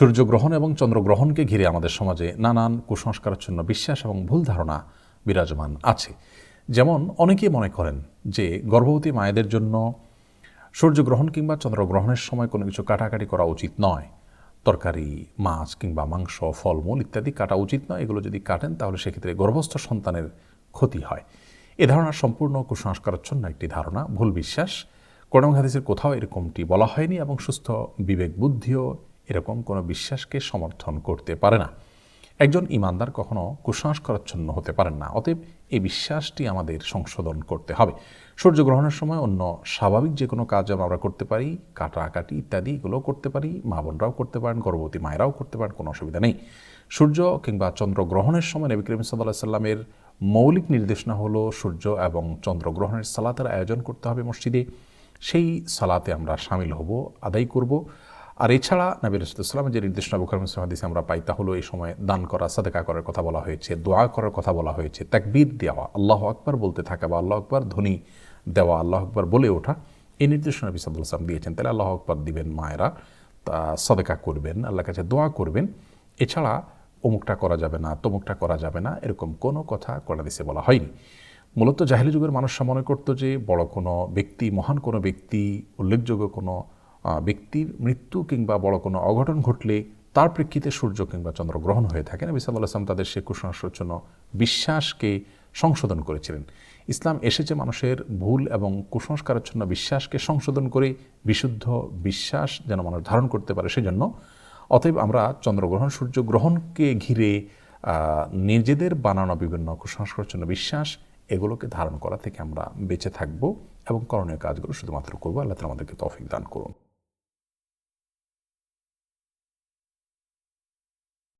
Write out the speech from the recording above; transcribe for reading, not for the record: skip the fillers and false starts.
সূর্যগ্রহণ এবং চন্দ্রগ্রহণকে ঘিরে আমাদের সমাজে নানান কুসংস্কারাচ্ছন্ন বিশ্বাস এবং ভুল ধারণা বিরাজমান আছে। যেমন অনেকেই মনে করেন যে গর্ভবতী মায়েদের জন্য সূর্যগ্রহণ কিংবা চন্দ্রগ্রহণের সময় কোনো কিছু কাটাকাটি করা উচিত নয়। তরকারি, মাছ কিংবা মাংস, ফলমূল ইত্যাদি কাটা উচিত নয়। এগুলো যদি কাটেন তাহলে সেক্ষেত্রে গর্ভস্থ সন্তানের ক্ষতি হয়। এ ধারণা সম্পূর্ণ কুসংস্কারাচ্ছন্ন একটি ধারণা, ভুল বিশ্বাস। কোরআন হাদিসের কোথাও এরকমটি বলা হয়নি এবং সুস্থ বিবেক বুদ্ধিও এরকম কোনো বিশ্বাসকে সমর্থন করতে পারে না। একজন ইমানদার কখনো কুসংস্কারাচ্ছন্ন হতে পারেন না। অতএব এই বিশ্বাসটি আমাদের সংশোধন করতে হবে। সূর্যগ্রহণের সময় অন্য স্বাভাবিক যে কোনো কাজ আমরা করতে পারি, কাটাকাটি ইত্যাদি এগুলো করতে পারি, মা বোনরাও করতে পারেন, গর্ভবতী মায়েরাও করতে পারেন, কোনো অসুবিধা নেই। সূর্য কিংবা চন্দ্রগ্রহণের সময় নবী করিম সাল্লাল্লাহু আলাইহি সাল্লামের মৌলিক নির্দেশনা হলো সূর্য এবং চন্দ্রগ্রহণের সালাতের আয়োজন করতে হবে মসজিদে। সেই সালাতে আমরা শামিল হব, আদায় করব। আর এছাড়া নবী রাসূলুল্লাহ সাল্লাল্লাহু আলাইহি ওয়াসাল্লাম যে নির্দেশনা বুখারী মুসলিম হাদিসে আমরা পাই তা হলো এই সময় দান করা, সাদকা করার কথা বলা হয়েছে, দোয়া করার কথা বলা হয়েছে, তাকবীর দেওয়া, আল্লাহু আকবার বলতে থাকা বা আল্লাহু আকবার ধ্বনি দেওয়া, আল্লাহু আকবার বলে ওঠা, এই নির্দেশনা নবী সাল্লাল্লাহু আলাইহি ওয়াসাল্লাম দিয়েছেন। তাহলে আল্লাহু আকবার দিবেন মায়েরা, তা সাদকা করবেন, আল্লাহর কাছে দোয়া করবেন। এছাড়া অমুকটা করা যাবে না, তমুকটা করা যাবে না, এরকম কোনো কথা কোরআন হাদিসে বলা হয়নি। মূলত জাহেলি যুগের মানুষরা মনে করত যে বড় কোনো ব্যক্তি, মহান কোনো ব্যক্তি, উল্লেখযোগ্য কোনো ব্যক্তির মৃত্যু কিংবা বড় কোনো অঘটন ঘটলে তার প্রেক্ষিতে সূর্য কিংবা চন্দ্রগ্রহণ হয়ে থাকে। নবী সাল্লাল্লাহু আলাইহি ওয়াসাল্লাম তাদের সে কুসংস্কারাচ্ছন্ন বিশ্বাসকে সংশোধন করেছিলেন। ইসলাম এসেছে মানুষের ভুল এবং কুসংস্কারাচ্ছন্ন বিশ্বাসকে সংশোধন করে বিশুদ্ধ বিশ্বাস যেন মানুষ ধারণ করতে পারে সেজন্য। অতএব আমরা চন্দ্রগ্রহণ, সূর্যগ্রহণকে ঘিরে নিজেদের বানানো বিভিন্ন কুসংস্কারাচ্ছন্ন বিশ্বাস এগুলোকে ধারণ করা থেকে আমরা বেঁচে থাকব এবং করণীয় কাজগুলো শুধুমাত্র করবো। আল্লাহ তাআলা আমাদেরকে তৌফিক দান করুন।